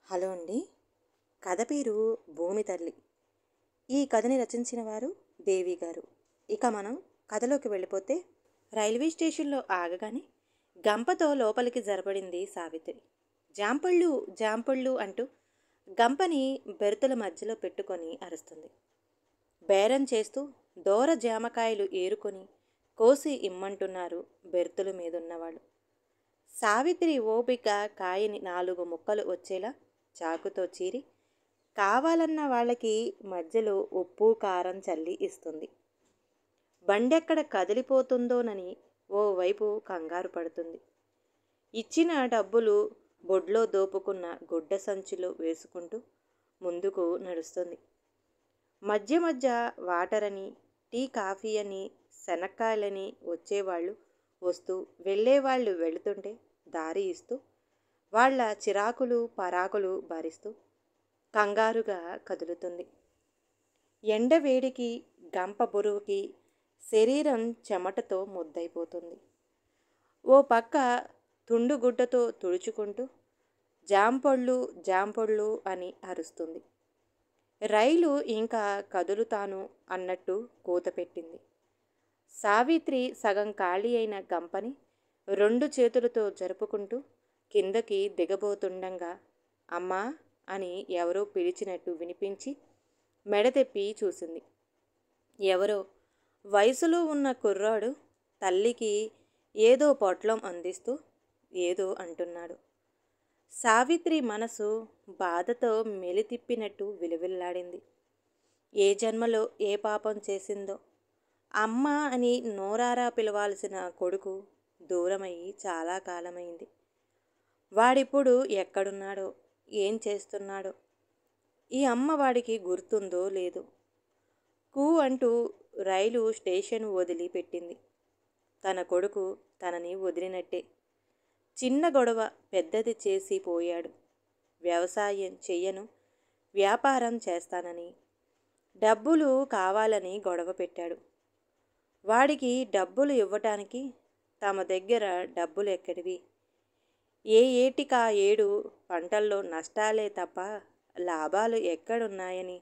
Hello అండి. కథ పేరు భూమి తల్లి. ఈ కథని రచించిన వారు దేవి గారు. ఇక మనం కథలోకి వెళ్ళిపోతే, రైల్వే స్టేషన్లో ఆగగానే గంపతో లోపలికి జరపడింది సావిత్రి. జాంపళ్ళు జాంపళ్ళు అంటూ గంపని బెర్తుల మధ్యలో పెట్టుకొని అరుస్తుంది. బేరం చేస్తూ దోర జామకాయలు ఏరుకొని కోసి ఇమ్మంటున్నారు బెర్తుల మీదున్నవాళ్ళు. సావిత్రి ఓపిక కాయని 4 ముక్కలు వచ్చేలా చాకుతో చీరి కావాలన్న వాళ్ళకి మధ్యలో ఉప్పు కారం చల్లి ఇస్తుంది. బండెక్కడ కదిలిపోతుందోనని ఓవైపు కంగారు పడుతుంది. ఇచ్చిన డబ్బులు బొడ్లో దోపుకున్న గుడ్డ సంచిలో వేసుకుంటూ ముందుకు నడుస్తుంది. మధ్య మధ్య వాటర్ అని, టీ కాఫీ అని, శనక్కాయలని వచ్చేవాళ్ళు వస్తూ వెళ్ళేవాళ్ళు వెళుతుంటే దారి ఇస్తూ వాళ్ళ చిరాకులు పరాకులు భరిస్తూ కంగారుగా కదులుతుంది. ఎండవేడికి గంప బరువుకి శరీరం చెమటతో ముద్దైపోతుంది. ఓ పక్క తుండుగుడ్డతో తుడుచుకుంటూ జాంపళ్ళు జాంపళ్ళు అని అరుస్తుంది. రైలు ఇంకా కదులుతాను అన్నట్టు కూత పెట్టింది. సావిత్రి సగం ఖాళీ అయిన గంపని 2 చేతులతో జరుపుకుంటూ కిందకి దిగబోతుండగా అమ్మా అని ఎవరో పిలిచినట్టు వినిపించి మెడతెప్పి చూసింది. ఎవరో వయసులో ఉన్న కుర్రాడు తల్లికి ఏదో పొట్లం అందిస్తూ ఏదో అంటున్నాడు. సావిత్రి మనసు బాధతో మెలితిప్పినట్టు విలువిల్లాడింది. ఏ జన్మలో ఏ పాపం చేసిందో అమ్మ అని నోరారా పిలవాల్సిన కొడుకు దూరమయ్యి చాలా కాలమైంది. వాడిప్పుడు ఎక్కడున్నాడో, ఏం చేస్తున్నాడో, ఈ అమ్మ వాడికి గుర్తుందో లేదో. కూ అంటూ రైలు స్టేషన్ వదిలి పెట్టింది. తన కొడుకు తనని వదిలినట్టే. చిన్న గొడవ పెద్దది చేసి పోయాడు. వ్యవసాయం చెయ్యను, వ్యాపారం చేస్తానని, డబ్బులు కావాలని గొడవ పెట్టాడు. వాడికి డబ్బులు ఇవ్వటానికి తమ దగ్గర డబ్బులు ఎక్కడివి? ఏ ఏటికా ఏడు పంటల్లో నష్టాలే తప్ప లాభాలు ఎక్కడున్నాయని.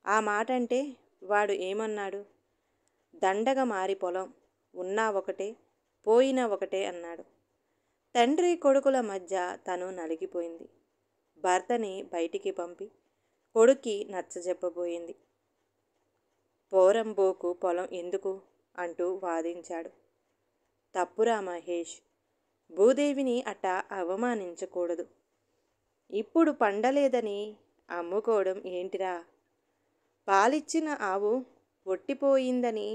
ఆ మాటంటే వాడు ఏమన్నాడు? దండగ మారి పొలం ఉన్నా ఒకటే పోయినా ఒకటే అన్నాడు. తండ్రి కొడుకుల మధ్య తను నలిగిపోయింది. భర్తని బయటికి పంపి కొడుక్కి నచ్చజెప్పబోయింది. పోరంబోకు పొలం ఎందుకు అంటూ వాదించాడు. తప్పురా మహేష్, భూదేవిని అట్టా అవమానించకూడదు. ఇప్పుడు పండలేదని అమ్ముకోవడం ఏంటిరా? పాలిచ్చిన ఆవు ఒట్టిపోయిందని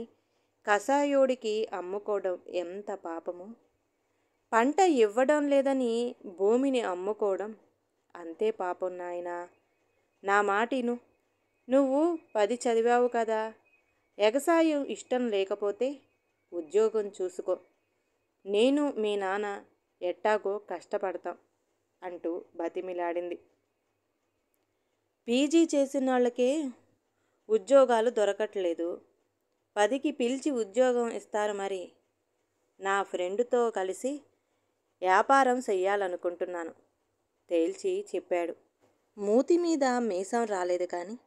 కసాయోడికి అమ్ముకోవడం ఎంత పాపము. పంట ఇవ్వడం లేదని భూమిని అమ్ముకోవడం అంతే పాపం నాయనా. నా మాటిను. నువ్వు 10 చదివావు కదా. ఎగసాయం ఇష్టం లేకపోతే ఉద్యోగం చూసుకో. నేను మీ నాన్న ఎట్టాగో కష్టపడతాం అంటూ బతిమిలాడింది. పీజీ చేసిన వాళ్ళకే ఉద్యోగాలు దొరకట్లేదు. 10కి పిలిచి ఉద్యోగం ఇస్తారు మరి. నా ఫ్రెండ్తో కలిసి వ్యాపారం చెయ్యాలనుకుంటున్నాను తేల్చి చెప్పాడు. మూతి మీద మీసం రాలేదు కానీ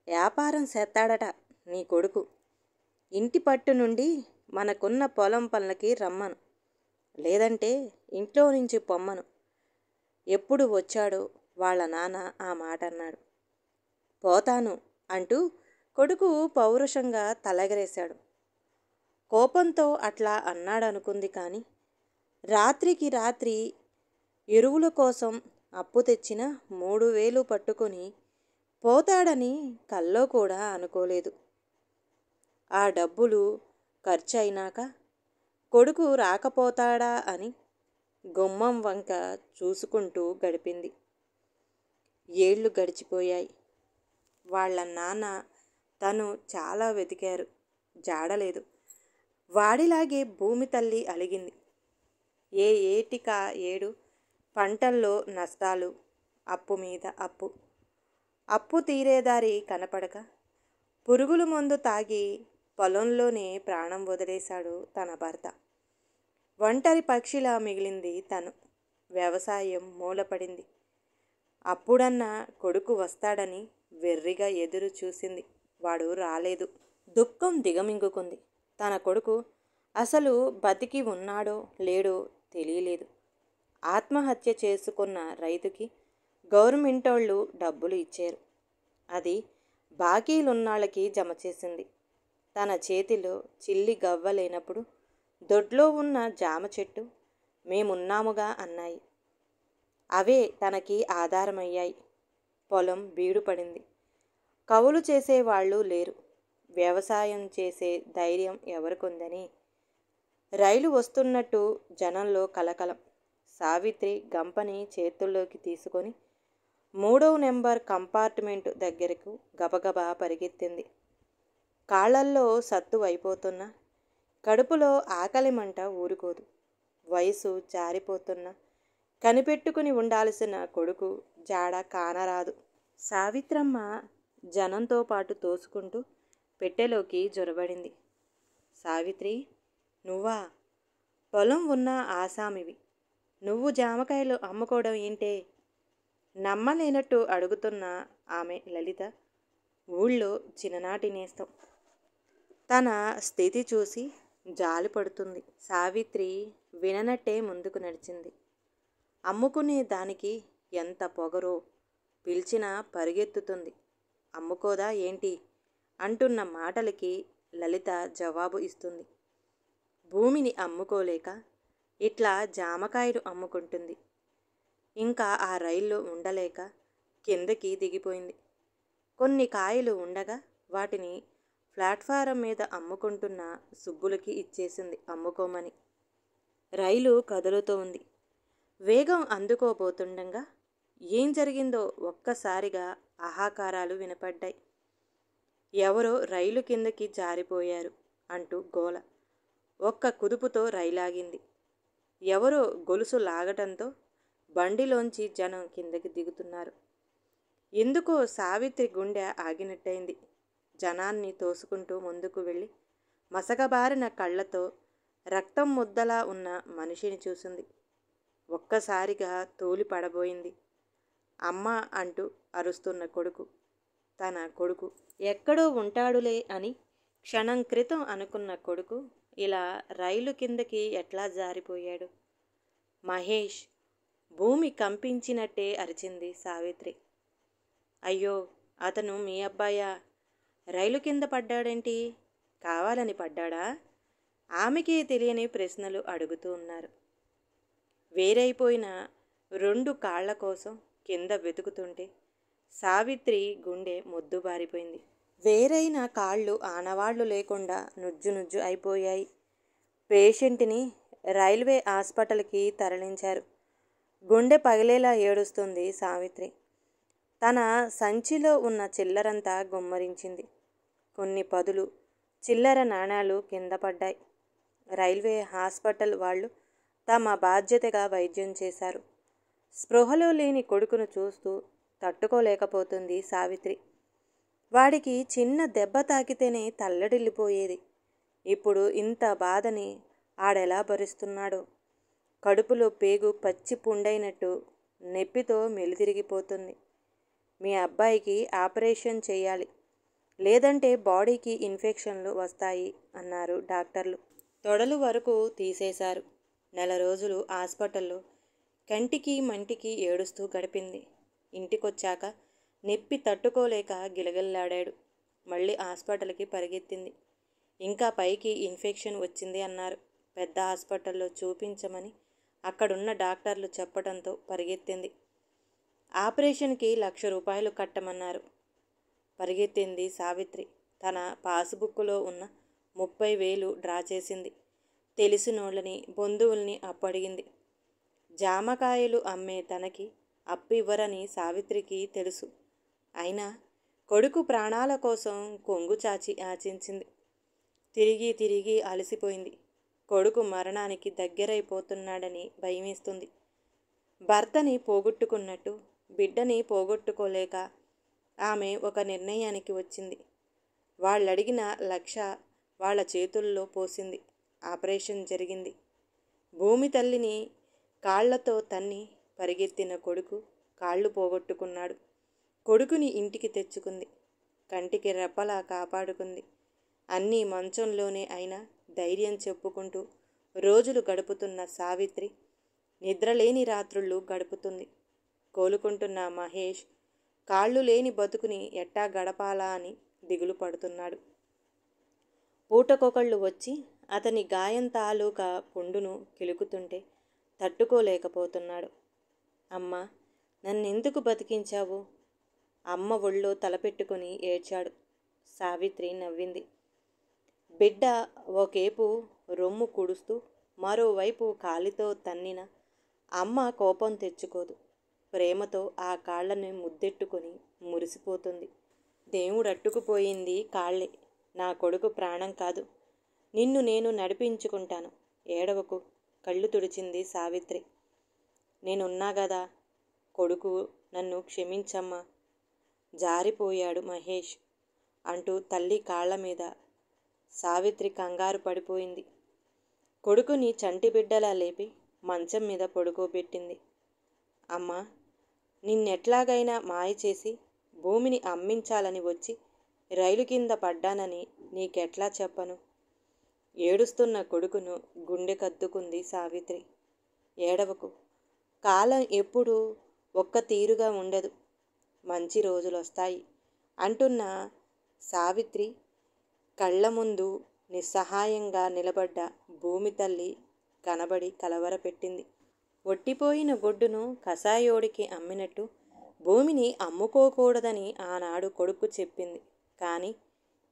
వ్యాపారం చేస్తాడట నీ కొడుకు. ఇంటి పట్టు నుండి మనకున్న పొలం పనులకి రమ్మను, లేదంటే ఇంట్లో నుంచి పొమ్మను. ఎప్పుడు వచ్చాడో వాళ్ళ నాన్న ఆ మాట అన్నాడు. పోతాను అంటూ కొడుకు పౌరుషంగా తలెగరేశాడు. కోపంతో అట్లా అన్నాడనుకుంది కానీ రాత్రికి రాత్రి ఎరువుల కోసం అప్పు తెచ్చిన 3000 పట్టుకొని పోతాడని కల్లో కూడా అనుకోలేదు. ఆ డబ్బులు ఖర్చయినాక కొడుకు రాకపోతాడా అని గుమ్మం వంక చూసుకుంటూ గడిపింది. ఏళ్ళు గడిచిపోయాయి. వాళ్ళ నాన్న తను చాలా వెతికారు, జాడలేదు. వాడిలాగే భూమి తల్లి అలిగింది. ఏ ఏటికా ఏడు పంటల్లో నష్టాలు, అప్పు మీద అప్పు. అప్పు తీరేదారి కనపడక పురుగుల మందు తాగి పొలంలోనే ప్రాణం వదిలేశాడు తన భర్త. ఒంటరి పక్షిలా మిగిలింది తను. వ్యవసాయం మూలపడింది. అప్పుడన్నా కొడుకు వస్తాడని వెర్రిగా ఎదురు చూసింది. వాడు రాలేదు. దుఃఖం దిగమింగుకుంది. తన కొడుకు అసలు బతికి ఉన్నాడో లేడో తెలియలేదు. ఆత్మహత్య చేసుకున్న రైతుకి గవర్నమెంటోళ్ళు డబ్బులు ఇచ్చారు. అది బాకీలున్నాళ్ళకి జమ చేసింది. తన చేతిలో చిల్లి గవ్వ లేనప్పుడు దొడ్లో ఉన్న జామ చెట్టు మేమున్నాముగా అన్నాయి. అవే తనకి ఆధారమయ్యాయి. పొలం బీడుపడింది. కవులు చేసేవాళ్ళు లేరు. వ్యవసాయం చేసే ధైర్యం ఎవరికుందని. రైలు వస్తున్నట్టు జనంలో కలకలం. సావిత్రి గంపని చేతుల్లోకి తీసుకొని 3వ నెంబర్ కంపార్ట్మెంటు దగ్గరకు గబగబా పరిగెత్తింది. కాళ్ళల్లో సత్తు అయిపోతున్నా, కడుపులో ఆకలి మంట ఊరుకోదు. వయసు జారిపోతున్నా కనిపెట్టుకుని ఉండాల్సిన కొడుకు జాడ కానరాదు. సావిత్రమ్మ జనంతో పాటు తోసుకుంటూ పెట్టెలోకి జొరబడింది. సావిత్రి, నువ్వా? పొలం ఉన్న ఆసామివి. నువ్వు జామకాయలు అమ్ముకోవడం ఏంటే? నమ్మలేనట్టు అడుగుతున్న ఆమె లలిత ఊళ్ళో చిన్ననాటి నేస్తం. తన స్థితి చూసి జాలిపడుతుంది. సావిత్రి విననట్టే ముందుకు నడిచింది. అమ్ముకునే దానికి ఎంత పొగరో! పిలిచినా పరిగెత్తుతుంది. అమ్ముకోదా ఏంటి అంటున్న మాటలకి లలిత జవాబు ఇస్తుంది. భూమిని అమ్ముకోలేక ఇట్లా జామకాయలు అమ్ముకుంటుంది. ఇంకా ఆ రైల్లో ఉండలేక కిందకి దిగిపోయింది. కొన్ని కాయలు ఉండగా వాటిని ప్లాట్ఫారం మీద అమ్ముకుంటున్న సుబ్బులకి ఇచ్చేసింది అమ్ముకోమని. రైలు కదులుతోంది. వేగం అందుకోబోతుండగా ఏం జరిగిందో ఒక్కసారిగా ఆహాకారాలు వినపడ్డాయి. ఎవరో రైలు కిందకి జారిపోయారు అంటూ గోల. ఒక్క కుదుపుతో రైలాగింది. ఎవరో గొలుసు లాగటంతో బండిలోంచి జనం కిందకి దిగుతున్నారు. ఎందుకో సావిత్రి గుండె ఆగినట్టయింది. జనాన్ని తోసుకుంటూ ముందుకు వెళ్ళి మసకబారిన కళ్ళతో రక్తం ముద్దలా ఉన్న మనిషిని చూసింది. ఒక్కసారిగా తూలి పడబోయింది. అమ్మ అంటూ అరుస్తున్న కొడుకు. తన కొడుకు ఎక్కడో ఉంటాడులే అని క్షణం క్రితం అనుకున్న కొడుకు ఇలా రైలు కిందకి ఎట్లా జారిపోయాడు? మహేష్! భూమి కంపించినట్టే అరిచింది సావిత్రి. అయ్యో, అతను మీ అబ్బాయా? రైలు కింద పడ్డాడేంటి? కావాలని పడ్డాడా? ఆమెకే తెలియని ప్రశ్నలు అడుగుతూ ఉన్నారు. వేరైపోయిన 2 కాళ్ల కోసం కింద వెతుకుతుంటే సావిత్రి గుండె మొద్దుబారిపోయింది. వేరైన కాళ్ళు ఆనవాళ్లు లేకుండా నుజ్జు నుజ్జు అయిపోయాయి. పేషెంట్ని రైల్వే హాస్పిటల్కి తరలించారు. గుండె పగిలేలా ఏడుస్తుంది సావిత్రి. తన సంచిలో ఉన్న చిల్లరంతా గుమ్మరించింది. కొన్ని పదులు చిల్లర నాణాలు కింద పడ్డాయి. రైల్వే హాస్పిటల్ వాళ్ళు తమ బాధ్యతగా వైద్యం చేశారు. స్పృహలో లేని కొడుకును చూస్తూ తట్టుకోలేకపోతుంది సావిత్రి. వాడికి చిన్న దెబ్బ తాకితేనే తల్లడిల్లిపోయేది. ఇప్పుడు ఇంత బాధని ఆడెలా భరిస్తున్నాడో? కడుపులో పేగు పచ్చి పుండైనట్టు నొప్పితో మెలితిరిగిపోతుంది. మీ అబ్బాయికి ఆపరేషన్ చేయాలి, లేదంటే బాడీకి ఇన్ఫెక్షన్లు వస్తాయి అన్నారు డాక్టర్లు. తొడలు వరకు తీసేశారు. 4 రోజులు హాస్పిటల్లో కంటికి మంటికి ఏడుస్తూ గడిపింది. ఇంటికొచ్చాక నొప్పి తట్టుకోలేక గిలగిల్లాడాడు. మళ్ళీ హాస్పిటల్కి పరిగెత్తింది. ఇంకా పైకి ఇన్ఫెక్షన్ వచ్చింది అన్నారు. పెద్ద హాస్పిటల్లో చూపించమని అక్కడున్న డాక్టర్లు చెప్పడంతో పరిగెత్తింది. ఆపరేషన్కి 1,00,000 రూపాయలు కట్టమన్నారు. పరిగెత్తింది సావిత్రి. తన పాసుబుక్కులో ఉన్న 30,000 డ్రా చేసింది. తెలిసినోళ్ళని బంధువుల్ని అప్పడిగింది. జామకాయలు అమ్మే తనకి అప్పివ్వరని సావిత్రికి తెలుసు. అయినా కొడుకు ప్రాణాల కోసం కొంగు చాచి యాచించింది. తిరిగి తిరిగి అలసిపోయింది. కొడుకు మరణానికి దగ్గరైపోతున్నాడని భయమేస్తుంది. భర్తని పోగొట్టుకున్నట్టు బిడ్డని పోగొట్టుకోలేక ఆమె ఒక నిర్ణయానికి వచ్చింది. వాళ్ళడిగిన 1,00,000 వాళ్ళ చేతుల్లో పోసింది. ఆపరేషన్ జరిగింది. భూమి తల్లిని కాళ్లతో తన్ని పరిగెత్తిన కొడుకు కాళ్ళు పోగొట్టుకున్నాడు. కొడుకుని ఇంటికి తెచ్చుకుంది. కంటికి రెప్పలా కాపాడుకుంది. అన్నీ మంచంలోనే అయినా ధైర్యం చెప్పుకుంటూ రోజులు గడుపుతున్న సావిత్రి నిద్రలేని రాత్రుళ్ళు గడుపుతుంది. కోలుకుంటున్న మహేష్ కాళ్ళు లేని బతుకుని ఎట్టా గడపాలా అని దిగులు పడుతున్నాడు. పూటకొకళ్ళు వచ్చి అతని గాయం తాలూకా పుండును కిలుకుతుంటే తట్టుకోలేకపోతున్నాడు. అమ్మా, నన్నెందుకు బతికించావు? అమ్మ ఒళ్ళో తలపెట్టుకుని ఏడ్చాడు. సావిత్రి నవ్వింది. బిడ్డ ఒకేపు రొమ్ము కుడుస్తూ మరోవైపు కాలితో తన్నిన అమ్మ కోపం తెచ్చుకోదు. ప్రేమతో ఆ కాళ్ళని ముద్దెట్టుకొని మురిసిపోతుంది. దేవుడట్టుకుపోయింది కాళ్ళే. నా కొడుకు ప్రాణం కాదు. నిన్ను నేను నడిపించుకుంటాను. ఏడవకు. కళ్ళు తుడిచింది సావిత్రి. నేనున్నా గదా కొడుకు, నన్ను క్షమించమ్మా. జారిపోయాడు మహేష్ అంటూ తల్లి కాళ్ళ మీద సావిత్రి కంగారు పడిపోయింది. కొడుకుని చంటిబిడ్డలా లేపి మంచం మీద పడుకోబెట్టింది. అమ్మా, నిన్నెట్లాగైనా మాయ చేసి భూమిని అమ్మించాలని వచ్చి రైలు కింద పడ్డానని నీకెట్లా చెప్పను? ఏడుస్తున్న కొడుకును గుండె కద్దుకుంది సావిత్రి. ఏడవకు. కాలం ఎప్పుడూ ఒక్క తీరుగా ఉండదు. మంచి రోజులొస్తాయి అంటున్న సావిత్రి కళ్ళ ముందు నిస్సహాయంగా నిలబడ్డ భూమి తల్లి కనబడి కలవరపెట్టింది. ఒట్టిపోయిన గొడ్డును కసాయోడికి అమ్మినట్టు భూమిని అమ్ముకోకూడదని ఆనాడు కొడుకు చెప్పింది. కానీ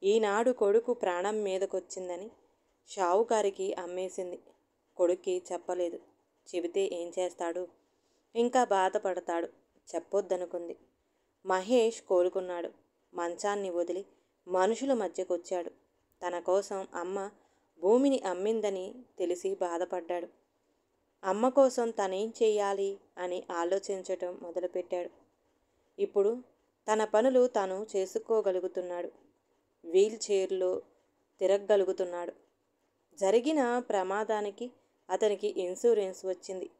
ఈనాడు కొడుకు ప్రాణం మీదకొచ్చిందని షావుకారికి అమ్మేసింది. కొడుక్కి చెప్పలేదు. చెబితే ఏం చేస్తాడు? ఇంకా బాధపడతాడు. చెప్పొద్దనుకుంది. మహేష్ కోలుకున్నాడు. మంచాన్ని వదిలి మనుషుల మధ్యకొచ్చాడు. తన కోసం అమ్మ భూమిని అమ్మిందని తెలిసి బాధపడ్డాడు. అమ్మ కోసం తనేం చెయ్యాలి అని ఆలోచించటం మొదలుపెట్టాడు. ఇప్పుడు తన పనులు తాను చేసుకోగలుగుతున్నాడు. వీల్ చైర్లో తిరగగలుగుతున్నాడు. జరిగిన ప్రమాదానికి అతనికి ఇన్సూరెన్స్ వచ్చింది.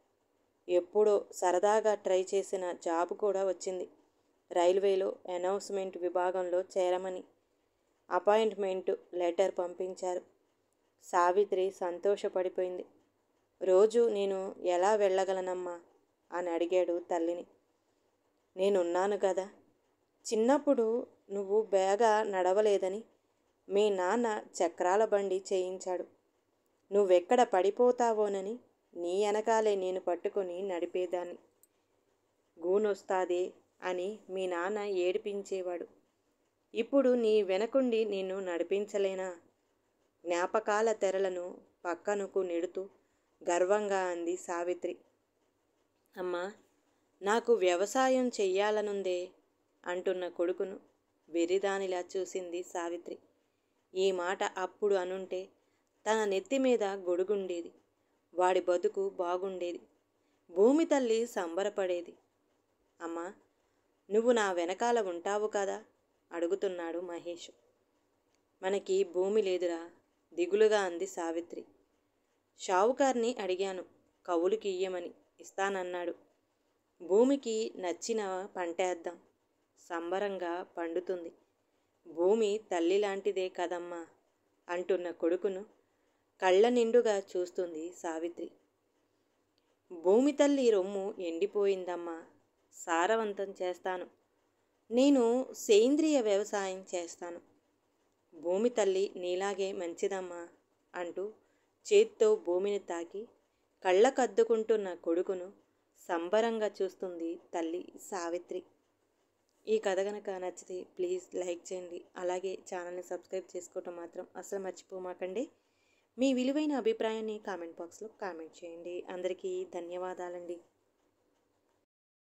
ఎప్పుడో సరదాగా ట్రై చేసిన జాబ్ కూడా వచ్చింది. రైల్వేలో అనౌన్స్మెంట్ విభాగంలో చేరమని అపాయింట్మెంట్ లెటర్ పంపించారు. సావిత్రి సంతోషపడిపోయింది. రోజు నేను ఎలా వెళ్ళగలనమ్మా అని అడిగాడు తల్లిని. నేనున్నాను కదా. చిన్నప్పుడు నువ్వు బేగా నడవలేదని మీ నాన్న చక్రాల బండి చేయించాడు. నువ్వెక్కడ పడిపోతావోనని నీ వెనకాలే నేను పట్టుకొని నడిపేదాన్ని. గూనొస్తాదే అని మీ నాన్న ఏడిపించేవాడు. ఇప్పుడు నీ వెనకుండి నిన్ను నడిపించలేనా? జ్ఞాపకాల తెరలను పక్కనకు నెడుతూ గర్వంగా అంది సావిత్రి. అమ్మా, నాకు వ్యవసాయం చెయ్యాలనుందే అంటున్న కొడుకును వెర్రిదానిలా చూసింది సావిత్రి. ఈ మాట అప్పుడు అనుంటే తన నెత్తి మీద గొడుగుండేది. వాడి బతుకు బాగుండేది. భూమి తల్లి సంబరపడేది. అమ్మా, నువ్వు నా వెనకాల ఉంటావు కదా అడుగుతున్నాడు మహేష్. మనకి భూమి లేదురా దిగులుగా అంది సావిత్రి. షావుకార్ని అడిగాను కవులుకి ఇయ్యమని. ఇస్తానన్నాడు. భూమికి నచ్చిన పంటేద్దాం. సంబరంగా పండుతుంది. భూమి తల్లి లాంటిదే కదమ్మా అంటున్న కొడుకును కళ్ళ నిండుగా చూస్తుంది సావిత్రి. భూమి తల్లి రొమ్ము ఎండిపోయిందమ్మా. సారవంతం చేస్తాను. నేను సేంద్రియ వ్యవసాయం చేస్తాను. భూమి తల్లి నీలాగే మంచిదమ్మా అంటూ చేత్తో భూమిని తాకి కళ్ళకద్దుకుంటున్న కొడుకును సంబరంగా చూస్తుంది తల్లి సావిత్రి. ఈ కథ కనుక నచ్చితే ప్లీజ్ లైక్ చేయండి. అలాగే ఛానల్ని సబ్స్క్రైబ్ చేసుకోవటం మాత్రం అసలు మర్చిపోమాకండి. మీ విలువైన అభిప్రాయాన్ని కామెంట్ బాక్స్లో కామెంట్ చేయండి. అందరికీ ధన్యవాదాలండి.